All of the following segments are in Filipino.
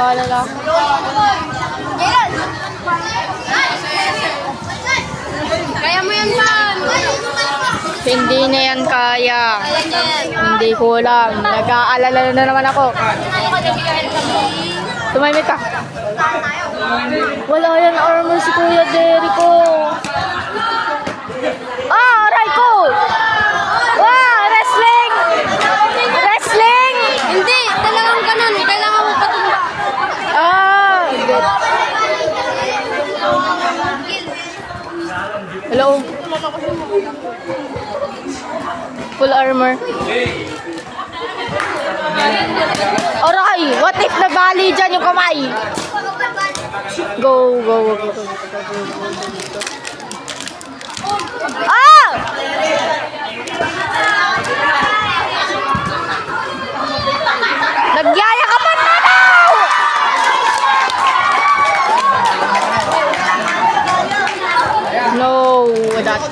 Nag-aalala ako. Kaya mo yan, man. Hindi na yan kaya. Hindi ko alam. Nag-aalala na naman ako. Tumahimik ka. Wala yan armor si Kuya Jericho. Ah, aray ko! Wow, wrestling! Wrestling! Hindi, talagang ganun. Kailangan mo patumba. Ah! Hello? Full armor. Aray! What if nabali dyan yung kamay? Go, go, go, go, go, go, go, go. Ah! Nagyayakapan na daw! No, that.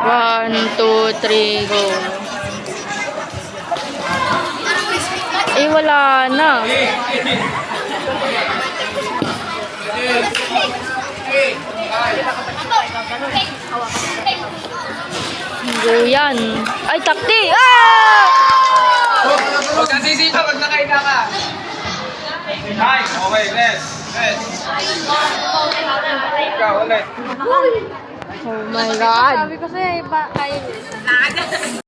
One, two, three, go. Eh, wala na. Go yan. Ay, takti! Ah! Huwag kang sisita pag nakaina ka. Time. Okay, rest. Rest. Ikaw, ulit. Oh my God. Sabi ko sa'yo, kaya